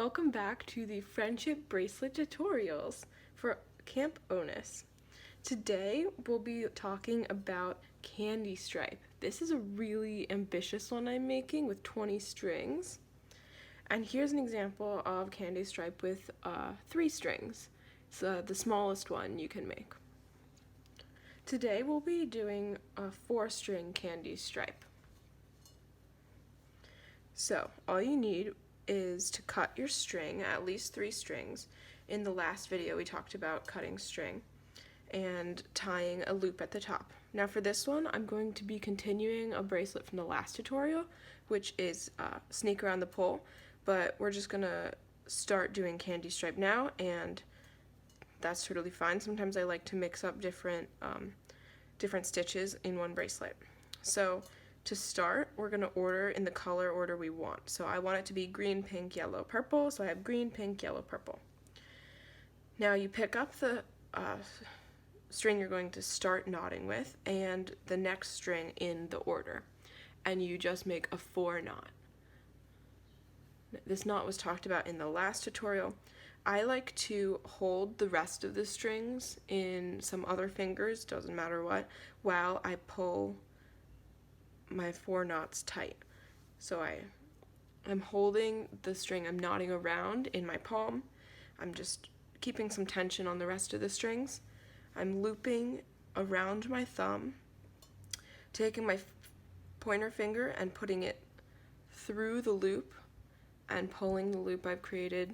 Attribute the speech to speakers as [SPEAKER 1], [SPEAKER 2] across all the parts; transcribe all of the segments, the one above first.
[SPEAKER 1] Welcome back to the Friendship Bracelet tutorials for Camp Onus. Today we'll be talking about Candy Stripe. This is a really ambitious one I'm making with 20 strings. And here's an example of Candy Stripe with 3 strings. It's the smallest one you can make. Today we'll be doing a 4-string Candy Stripe. So all you need is to cut your string, at least 3 strings. In the last video we talked about cutting string and tying a loop at the top. Now for this one I'm going to be continuing a bracelet from the last tutorial, which is sneak around the pole, but we're just gonna start doing Candy Stripe now, and that's totally fine. Sometimes I like to mix up different stitches in one bracelet. So to start, we're going to order in the color order we want. So I want it to be green, pink, yellow, purple, so I have green, pink, yellow, purple. Now you pick up the string you're going to start knotting with and the next string in the order, and you just make a 4 knot. This knot was talked about in the last tutorial. I like to hold the rest of the strings in some other fingers, doesn't matter what, while I pull my 4 knots tight. So I'm holding the string I'm knotting around in my palm. I'm just keeping some tension on the rest of the strings. I'm looping around my thumb, taking my pointer finger and putting it through the loop and pulling the loop I've created,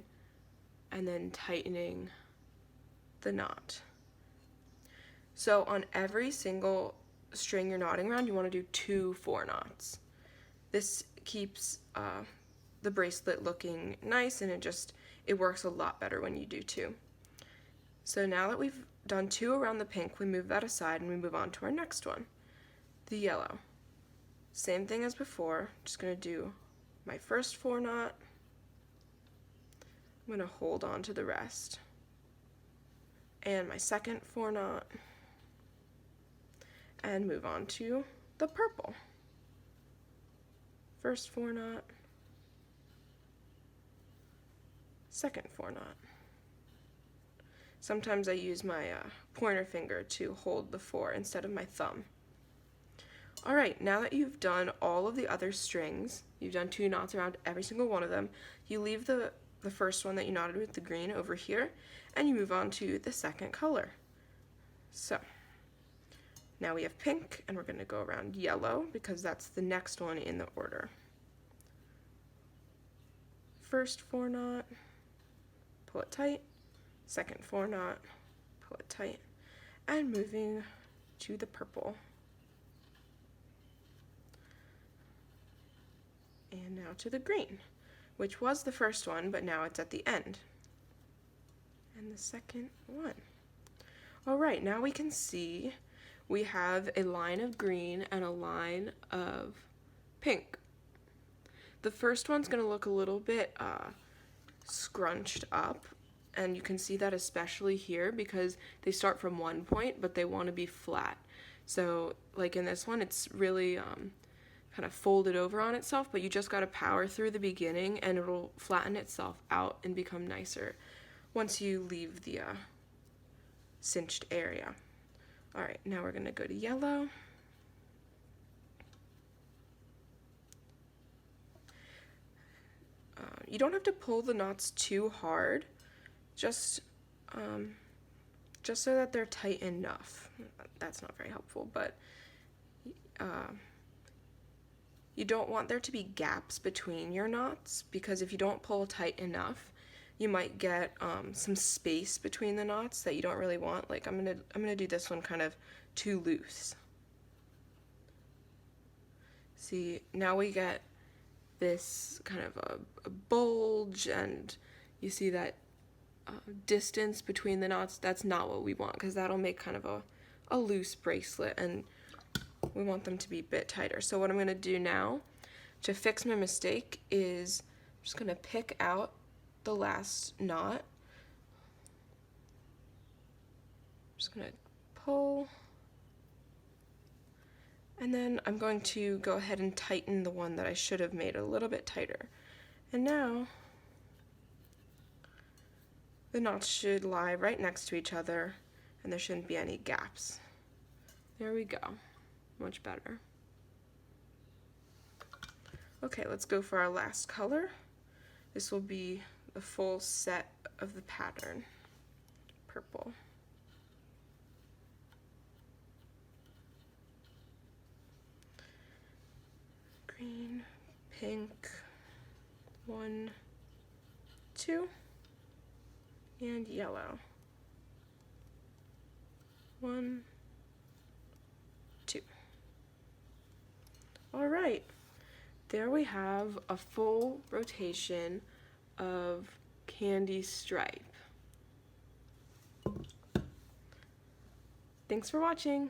[SPEAKER 1] and then tightening the knot. So on every single string you're knotting around, you want to do 2 4 knots. This keeps the bracelet looking nice, and it works a lot better when you do 2. So now that we've done 2 around the pink, we move that aside and we move on to our next one, the yellow. Same thing as before, just going to do my first 4 knot. I'm going to hold on to the rest, and my second 4 knot, and move on to the purple. First 4 knot, second 4 knot. Sometimes I use my pointer finger to hold the 4 instead of my thumb. Alright, now that you've done all of the other strings, you've done 2 knots around every single one of them, you leave the first one that you knotted with the green over here, and you move on to the second color. So now we have pink, and we're going to go around yellow because that's the next one in the order. First 4 knot, pull it tight, second 4 knot, pull it tight, and moving to the purple. And now to the green, which was the first one, but now it's at the end. And the second one. Alright, now we can see we have a line of green and a line of pink. The first one's going to look a little bit scrunched up, and you can see that especially here because they start from one point, but they want to be flat. So like in this one, it's really kind of folded over on itself, but you just got to power through the beginning and it'll flatten itself out and become nicer once you leave the cinched area. Alright, now we're going to go to yellow. You don't have to pull the knots too hard, just so that they're tight enough. That's not very helpful, but you don't want there to be gaps between your knots, because if you don't pull tight enough, you might get some space between the knots that you don't really want. Like I'm gonna do this one kind of too loose. See, now we get this kind of a bulge, and you see that distance between the knots. That's not what we want, because that'll make kind of a loose bracelet, and we want them to be a bit tighter. So what I'm going to do now to fix my mistake is I'm just going to pick out the last knot. I'm just going to pull, and then I'm going to go ahead and tighten the one that I should have made a little bit tighter. And now The knots should lie right next to each other and there shouldn't be any gaps. There we go. Much better. Okay, let's go for our last color. This will be the full set of the pattern. Purple. Green, pink, 1, 2, and yellow. 1, 2. All right, there we have a full rotation of candy stripe. Thanks for watching.